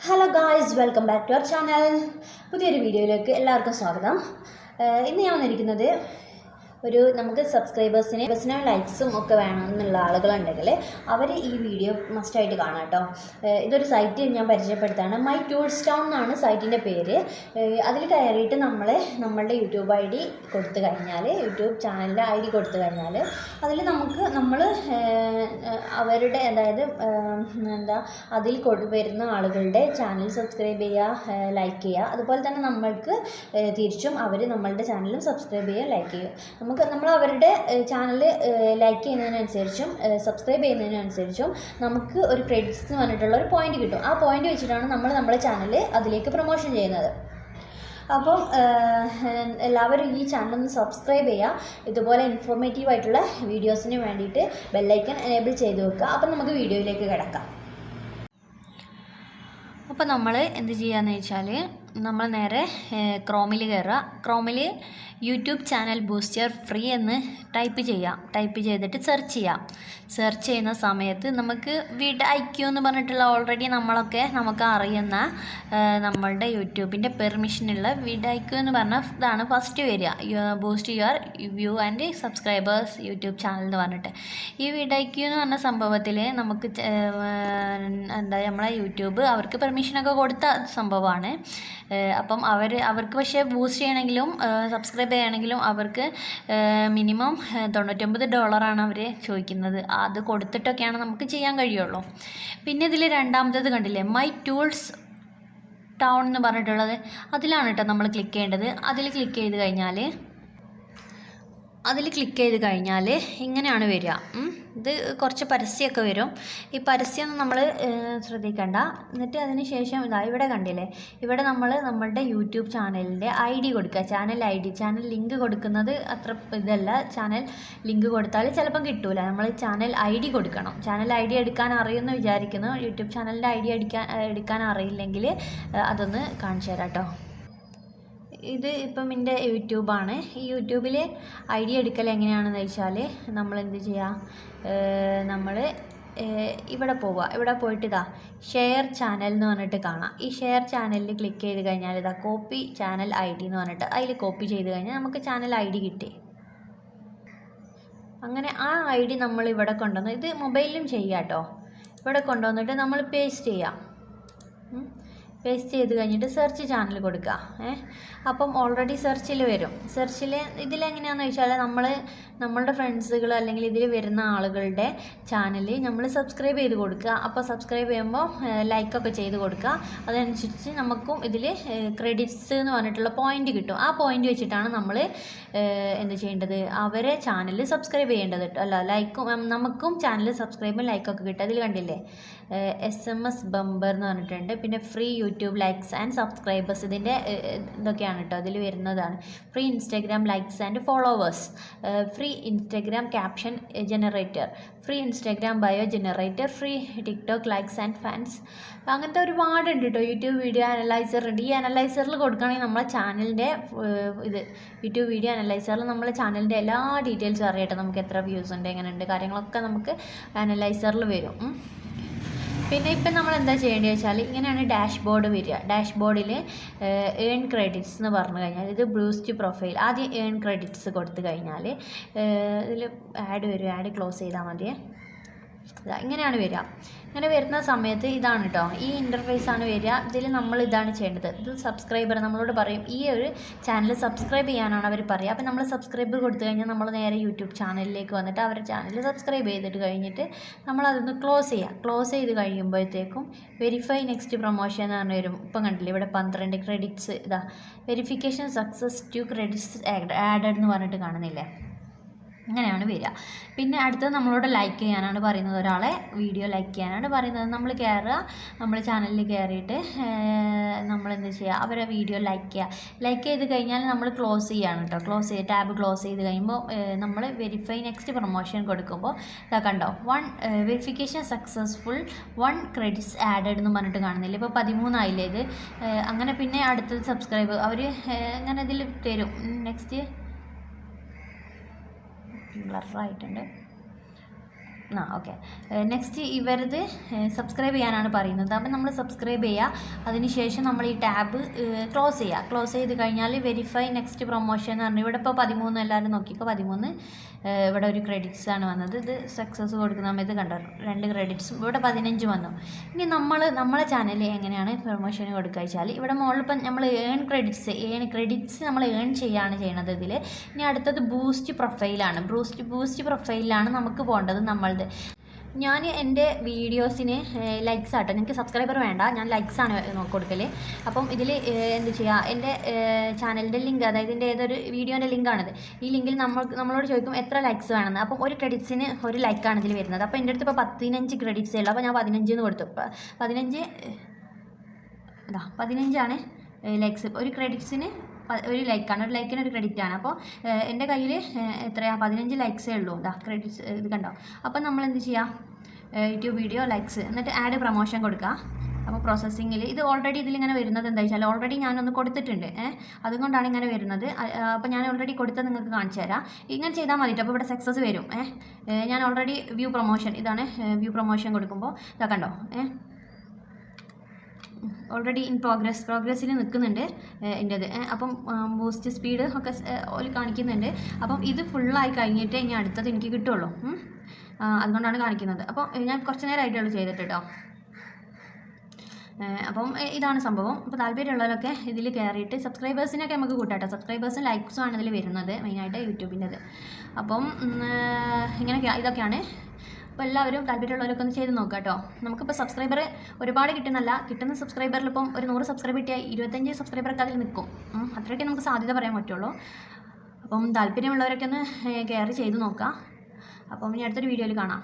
Hello guys, welcome back to our channel. പുതിയൊരു വീഡിയോയിലേക്ക് എല്ലാവർക്കും സ്വാഗതം. ഇന്ന് ഞാൻ വന്നിരിക്കുന്നത് നമുക്ക് സബ്സ്ക്രൈബേഴ്സിന് ലൈക്സും ഒക്കെ വേണമെന്നുള്ള ആളുകളുണ്ടെങ്കിൽ അവർ ഈ വീഡിയോ മസ്റ്റായിട്ട് കാണാം കേട്ടോ. ഇതൊരു സൈറ്റ് ഞാൻ പരിചയപ്പെടുത്താണ്. മൈ ടൂൾസ് ടൗൺ എന്നാണ് സൈറ്റിൻ്റെ പേര്. അതിൽ കയറിയിട്ട് നമ്മളുടെ യൂട്യൂബ് ഐ ഡി കൊടുത്തു കഴിഞ്ഞാൽ, യൂട്യൂബ് ചാനലിൻ്റെ ഐ ഡി കൊടുത്തു കഴിഞ്ഞാൽ അതിൽ നമ്മൾ അവരുടെ അതായത് അതിൽ വരുന്ന ആളുകളുടെ ചാനൽ സബ്സ്ക്രൈബ് ചെയ്യുക, ലൈക്ക് ചെയ്യുക. അതുപോലെ തന്നെ നമ്മൾക്ക് തിരിച്ചും അവർ നമ്മളുടെ ചാനലും സബ്സ്ക്രൈബ് ചെയ്യുക, ലൈക്ക് ചെയ്യുക. നമ്മൾ അവരുടെ ചാനൽ ലൈക്ക് ചെയ്യുന്നതിനനുസരിച്ചും സബ്സ്ക്രൈബ് ചെയ്യുന്നതിനനുസരിച്ചും നമുക്ക് ഒരു ക്രെഡിറ്റ്സ് എന്ന് പറഞ്ഞിട്ടുള്ള ഒരു പോയിന്റ് കിട്ടും. ആ പോയിന്റ് വെച്ചിട്ടാണ് നമ്മുടെ ചാനൽ അതിലേക്ക് പ്രൊമോഷൻ ചെയ്യുന്നത്. അപ്പം എല്ലാവരും ഈ ചാനലൊന്ന് സബ്സ്ക്രൈബ് ചെയ്യുക. ഇതുപോലെ ഇൻഫോർമേറ്റീവ് ആയിട്ടുള്ള വീഡിയോസിന് വേണ്ടിയിട്ട് ബെല്ലൈക്കൺ എനേബിൾ ചെയ്ത് വെക്കുക. അപ്പം നമുക്ക് വീഡിയോയിലേക്ക് കിടക്കാം. അപ്പോൾ നമ്മൾ എന്ത് ചെയ്യാന്ന് വെച്ചാൽ, നമ്മൾ നേരെ ക്രോമിൽ കയറുക. ക്രോമിൽ യൂട്യൂബ് ചാനൽ ബൂസ്റ്റർ ഫ്രീ എന്ന് ടൈപ്പ് ചെയ്തിട്ട് സെർച്ച് ചെയ്യാം. സെർച്ച് ചെയ്യുന്ന സമയത്ത് നമുക്ക് IQ എന്ന് പറഞ്ഞിട്ടുള്ള ഓൾറെഡി നമുക്ക് അറിയുന്ന നമ്മളുടെ യൂട്യൂബിൻ്റെ പെർമിഷനുള്ള IQ എന്ന് പറഞ്ഞ ഇതാണ് ഫസ്റ്റ് വരിക. Boost your view and subscribers YouTube channel എന്ന് പറഞ്ഞിട്ട്. ഈ IQ എന്ന് പറഞ്ഞ സംഭവത്തിൽ നമുക്ക് നമ്മളെ യൂട്യൂബ് അവർക്ക് പെർമിഷനൊക്കെ കൊടുത്ത സംഭവമാണ്. അപ്പം അവർക്ക് പക്ഷേ ബൂസ്റ്റ് ചെയ്യണമെങ്കിലും സബ്സ്ക്രൈബ് ചെയ്യണമെങ്കിലും അവർക്ക് മിനിമം $99 അവർ ചോദിക്കുന്നത്. അത് കൊടുത്തിട്ടൊക്കെയാണ് നമുക്ക് ചെയ്യാൻ കഴിയുള്ളൂ. പിന്നെ ഇതിൽ രണ്ടാമത്തേത് കണ്ടില്ലേ, മൈ ടൂൾസ് ടൗൺ എന്ന് പറഞ്ഞിട്ടുള്ളത്, അതിലാണ് കേട്ടോ നമ്മൾ ക്ലിക്ക് ചെയ്യേണ്ടത്. അതിൽ ക്ലിക്ക് ചെയ്ത് കഴിഞ്ഞാൽ ഇങ്ങനെയാണ് വരിക. ഇത് കുറച്ച് പരസ്യമൊക്കെ വരും. ഈ പരസ്യമൊന്നും നമ്മൾ ശ്രദ്ധിക്കണ്ട. എന്നിട്ട് അതിന് ശേഷം ഇവിടെ കണ്ടില്ലേ, ഇവിടെ നമ്മളുടെ യൂട്യൂബ് ചാനലിൻ്റെ ID കൊടുക്കുക. ചാനൽ ലിങ്ക് കൊടുക്കുന്നത് അത്ര ഇതല്ല. ചാനൽ ലിങ്ക് കൊടുത്താൽ ചിലപ്പം കിട്ടൂല. നമ്മൾ ചാനൽ ID കൊടുക്കണം. ചാനൽ ID എടുക്കാൻ അറിയുമെന്ന് വിചാരിക്കുന്നു. യൂട്യൂബ് ചാനലിൻ്റെ ID എടുക്കാൻ അറിയില്ലെങ്കിൽ അതൊന്ന് കാണിച്ചു തരാം കേട്ടോ. ഇത് ഇപ്പം എൻ്റെ യൂട്യൂബാണ്. ഈ യൂട്യൂബിൽ ID എടുക്കൽ എങ്ങനെയാണെന്ന് വെച്ചാൽ, നമ്മൾ എന്ത് ചെയ്യുക, നമ്മൾ ഇവിടെ പോവുക. ഇവിടെ പോയിട്ട് ഷെയർ ചാനൽ എന്ന് പറഞ്ഞിട്ട് കാണാം. ഈ ഷെയർ ചാനലിൽ ക്ലിക്ക് ചെയ്ത് കഴിഞ്ഞാൽ കോപ്പി ചാനൽ ID എന്ന് പറഞ്ഞിട്ട് അതിൽ കോപ്പി ചെയ്ത് കഴിഞ്ഞാൽ നമുക്ക് ചാനൽ ID കിട്ടി. അങ്ങനെ ആ ID നമ്മൾ ഇവിടെ കൊണ്ടുവന്ന്, ഇത് മൊബൈലിലും ചെയ്യാം കേട്ടോ. ഇവിടെ കൊണ്ടുവന്നിട്ട് നമ്മൾ പേസ്റ്റ് ചെയ്യാം. പേസ്റ്റ് ചെയ്ത് കഴിഞ്ഞിട്ട് സെർച്ച് ചാനൽ കൊടുക്കുക. അപ്പം ഓൾറെഡി സെർച്ചിൽ വരും. ഇതിലെങ്ങനെയാണെന്ന് വെച്ചാൽ, നമ്മളുടെ ഫ്രണ്ട്സുകൾ അല്ലെങ്കിൽ ഇതിൽ വരുന്ന ആളുകളുടെ ചാനൽ നമ്മൾ സബ്സ്ക്രൈബ് ചെയ്ത് കൊടുക്കുക. അപ്പോൾ സബ്സ്ക്രൈബ് ചെയ്യുമ്പോൾ ലൈക്കൊക്കെ ചെയ്ത് കൊടുക്കുക. അതനുസരിച്ച് നമുക്കും ഇതിൽ ക്രെഡിറ്റ്സ് എന്ന് പറഞ്ഞിട്ടുള്ള പോയിന്റ് കിട്ടും. ആ പോയിന്റ് വെച്ചിട്ടാണ് നമ്മൾ എന്ത് ചെയ്യേണ്ടത്, അവരെ ചാനൽ സബ്സ്ക്രൈബ് ചെയ്യേണ്ടത് കേട്ടോ. നമുക്കും ചാനൽ സബ്സ്ക്രൈബും ലൈക്കൊക്കെ കിട്ടും. അതിൽ കണ്ടില്ലേ, SMS ബമ്പർ എന്ന് പറഞ്ഞിട്ടുണ്ട്. പിന്നെ free YouTube likes and subscribers, ഇതിൻ്റെ ഇതൊക്കെയാണ് കേട്ടോ അതിൽ വരുന്നതാണ്. Free Instagram likes and followers, free Instagram caption generator, free Instagram bio generator, free TikTok likes and fans. അങ്ങനത്തെ ഒരുപാടുണ്ട് കേട്ടോ. യൂട്യൂബ് വീഡിയോ അനലൈസർ ഉണ്ട്. ഈ അനലൈസറിൽ കൊടുക്കുകയാണെങ്കിൽ നമ്മളെ ചാനലിൻ്റെ യൂട്യൂബ് വീഡിയോ അനലൈസറിൽ നമ്മളെ ചാനലിൻ്റെ എല്ലാ ഡീറ്റെയിൽസും അറിയട്ടെ. നമുക്ക് എത്ര വ്യൂസ് ഉണ്ട്, എങ്ങനെയുണ്ട് കാര്യങ്ങളൊക്കെ നമുക്ക് അനലൈസറിൽ വരും. പിന്നെ ഇപ്പം നമ്മൾ എന്താ ചെയ്യേണ്ടത് വെച്ചാൽ, ഇങ്ങനെയാണ് ഡാഷ്ബോർഡ് വരിക. ഡാഷ്ബോർഡിൽ ഏൺ ക്രെഡിറ്റ്സ് എന്ന് പറഞ്ഞു കഴിഞ്ഞാൽ, ഇത് ബൂസ്റ്റ് പ്രൊഫൈൽ. ആദ്യം ഏൺ ക്രെഡിറ്റ്സ് കൊടുത്തു കഴിഞ്ഞാൽ ഇതിൽ ആഡ് വരും. ആഡ് ക്ലോസ് ചെയ്താൽ മതിയേ. ഇങ്ങനെയാണ് വരിക. ഇങ്ങനെ വരുന്ന സമയത്ത് ഇതാണ് കേട്ടോ, ഈ ഇൻ്റർഫേസാണ് വരിക. ഇതിൽ നമ്മൾ ഇതാണ് ചെയ്യേണ്ടത്. ഇത് സബ്സ്ക്രൈബർ നമ്മളോട് പറയും, ഈ ഒരു ചാനൽ സബ്സ്ക്രൈബ് ചെയ്യാനാണ് അവർ പറയുക. അപ്പം നമ്മൾ സബ്സ്ക്രൈബ് കൊടുത്തു കഴിഞ്ഞാൽ നമ്മൾ നേരെ യൂട്യൂബ് ചാനലിലേക്ക് വന്നിട്ട് അവരുടെ ചാനൽ സബ്സ്ക്രൈബ് ചെയ്തിട്ട് കഴിഞ്ഞിട്ട് നമ്മളതൊന്ന് ക്ലോസ് ചെയ്യുക. ക്ലോസ് ചെയ്ത് കഴിയുമ്പോഴത്തേക്കും വെരിഫൈ നെക്സ്റ്റ് പ്രൊമോഷൻ എന്ന് പറഞ്ഞ് വരും. ഇപ്പം കണ്ടില്ലേ, ഇവിടെ 12 credits verification success 2 credits added എന്ന് പറഞ്ഞിട്ട് കാണുന്നില്ലേ. അങ്ങനെയാണ് വരിക. പിന്നെ അടുത്തത് നമ്മളോട് ലൈക്ക് ചെയ്യാനാണ് പറയുന്നത്. ഒരാളെ വീഡിയോ ലൈക്ക് ചെയ്യാനാണ് പറയുന്നത്. നമ്മൾ കയറുക, നമ്മൾ ചാനലിൽ കയറിയിട്ട് നമ്മളെന്ത് ചെയ്യുക, അവരെ വീഡിയോ ലൈക്ക് ചെയ്ത് കഴിഞ്ഞാൽ നമ്മൾ ക്ലോസ് ചെയ്യുകയാണ് കേട്ടോ. ടാബ് ക്ലോസ് ചെയ്ത് കഴിയുമ്പോൾ നമ്മൾ വെരിഫൈ നെക്സ്റ്റ് പ്രൊമോഷൻ കൊടുക്കുമ്പോൾ കണ്ടോ, 1 വെരിഫിക്കേഷൻ സക്സസ്ഫുൾ 1 ക്രെഡിറ്റ്സ് ആഡഡ് എന്ന് പറഞ്ഞിട്ട് കാണുന്നില്ല. ഇപ്പോൾ 13 ആയില്ലേ ഇത്. അങ്ങനെ പിന്നെ അടുത്തത് സബ്സ്ക്രൈബ് അവർ അങ്ങനെ ഇതിൽ തരും. നെക്സ്റ്റ് ബ്ലറായിട്ടുണ്ട്. ഓക്കെ. നെക്സ്റ്റ് ഇവരത് സബ്സ്ക്രൈബ് ചെയ്യാനാണ് പറയുന്നത്. അപ്പം നമ്മൾ സബ്സ്ക്രൈബ് ചെയ്യുക. അതിനുശേഷം നമ്മൾ ഈ ടാബ് ക്ലോസ് ചെയ്യുക. ക്ലോസ് ചെയ്ത് കഴിഞ്ഞാൽ വെരിഫൈ നെക്സ്റ്റ് പ്രൊമോഷൻ എന്ന് പറഞ്ഞു. ഇവിടെ ഇപ്പോൾ 13 എല്ലാവരും നോക്കിക്കോ, 13 ഇവിടെ ഒരു ക്രെഡിറ്റ്സ് ആണ് വന്നത്. ഇത് സക്സസ് കൊടുക്കുന്ന സമയത്ത് കണ്ടോ 2 ക്രെഡിറ്റ്സും ഇവിടെ 15 വന്നു. ഇനി നമ്മളെ ചാനലിൽ എങ്ങനെയാണ് പ്രൊമോഷൻ കൊടുക്കുക വെച്ചാൽ ഇവിടെ മുകളിലിപ്പം നമ്മൾ ക്രെഡിറ്റ്സ് നമ്മൾ ഏൺ ചെയ്യുകയാണ് ചെയ്യണത് ഇതിൽ. ഇനി അടുത്തത് ബൂസ്റ്റ് പ്രൊഫൈലാണ്. ബൂസ്റ്റ് പ്രൊഫൈലിലാണ് നമുക്ക് പോകേണ്ടത് നമ്മളത്. ഞാൻ എൻ്റെ വീഡിയോസിന് ലൈക്സ് ആട്ടോ, നിങ്ങൾക്ക് സബ്സ്ക്രൈബർ വേണ്ട, ഞാൻ ലൈക്സാണ് കൊടുക്കൽ. അപ്പം ഇതിൽ എന്ത് ചെയ്യുക, എൻ്റെ ചാനലിൻ്റെ ലിങ്ക്, അതായത് എൻ്റെ ഏതൊരു വീഡിയോൻ്റെ ലിങ്കാണിത്. ഈ ലിങ്കിൽ നമ്മളോട് ചോദിക്കും എത്ര ലൈക്സ് വേണമെന്ന്. അപ്പം ഒരു ക്രെഡിറ്റ്സിന് ഒരു ലൈക്കാണ് ഇതിൽ വരുന്നത്. അപ്പോൾ എൻ്റെ അടുത്ത് ഇപ്പോൾ 15 ക്രെഡിറ്റ്സേ ഉള്ളൂ. അപ്പോൾ ഞാൻ 15 എന്ന് കൊടുത്തു. 15 ലൈക്സ്. ഒരു ക്രെഡിറ്റ്സിന് ഒരു ലൈക്കാണ്, ഒരു ലൈക്കിന് ഒരു ക്രെഡിറ്റ് ആണ്. അപ്പോൾ എൻ്റെ കയ്യിൽ എത്രയാണ് 15 ലൈക്സേ ഉള്ളൂ. ക്രെഡിറ്റ്സ് ഇത് കണ്ടോ. അപ്പം നമ്മൾ എന്ത് ചെയ്യുക, യൂട്യൂബ് വീഡിയോ ലൈക്സ്, എന്നിട്ട് ആഡ് പ്രൊമോഷൻ കൊടുക്കുക. അപ്പോൾ പ്രോസസ്സിങ്ങിൽ ഇത് ഓൾറെഡി ഇതിലിങ്ങനെ വരുന്നത് എന്താ വെച്ചാൽ ഓൾറെഡി ഞാനൊന്ന് കൊടുത്തിട്ടുണ്ട്, അതുകൊണ്ടാണ് ഇങ്ങനെ വരുന്നത്. അപ്പോൾ ഞാൻ ഓൾറെഡി കൊടുത്തത് നിങ്ങൾക്ക് കാണിച്ചു തരാം. ഇങ്ങനെ ചെയ്താൽ മതിട്ടോ. അപ്പോൾ ഇവിടെ സക്സസ് വരും. ഞാൻ ഓൾറെഡി വ്യൂ പ്രൊമോഷൻ, ഇതാണ് വ്യൂ പ്രൊമോഷൻ കൊടുക്കുമ്പോൾ ഇതാ കണ്ടോ, ഓൾറെഡി ഇൻ പ്രോഗ്രസ്സിൽ നിൽക്കുന്നുണ്ട് എൻ്റേത്. അപ്പം ബൂസ്റ്റ് സ്പീഡ് ഒക്കെ ഓല് കാണിക്കുന്നുണ്ട്. അപ്പം ഇത് ഫുള്ളായി കഴിഞ്ഞിട്ട് ഇനി അടുത്തത് എനിക്ക് കിട്ടുള്ളൂ. അതുകൊണ്ടാണ് കാണിക്കുന്നത്. അപ്പോൾ ഞാൻ കുറച്ച് നേരമായിട്ടുള്ളൂ ചെയ്തിട്ട് കേട്ടോ. അപ്പം ഇതാണ് സംഭവം. അപ്പോൾ താല്പര്യമുള്ളവരൊക്കെ ഇതിൽ കയറിയിട്ട് സബ്സ്ക്രൈബേഴ്സിനൊക്കെ നമുക്ക് കൂട്ടാട്ടോ. സബ്സ്ക്രൈബേഴ്സും ലൈക്സും ആണ് ഇതിൽ വരുന്നത് മെയിനായിട്ട് യൂട്യൂബിൻ്റെത്. അപ്പം ഇതൊക്കെയാണ്. അപ്പോൾ എല്ലാവരും താല്പര്യമുള്ളവരൊക്കെ ഒന്ന് ചെയ്ത് നോക്കാം കേട്ടോ. നമുക്കിപ്പോൾ സബ്സ്ക്രൈബർ ഒരുപാട് കിട്ടുന്ന സബ്സ്ക്രൈബറിൽ ഇപ്പം ഒരു 100 സബ്സ്ക്രൈബ് കിട്ടിയാൽ 25 സബ്സ്ക്രൈബറൊക്കെ അതിൽ നിൽക്കും. അത്രയൊക്കെ നമുക്ക് സാധ്യത പറയാൻ പറ്റുള്ളൂ. അപ്പം താല്പര്യമുള്ളവരൊക്കെ ഒന്ന് കയറി ചെയ്ത് നോക്കാം. അപ്പം ഇനി അടുത്തൊരു വീഡിയോയിൽ കാണാം.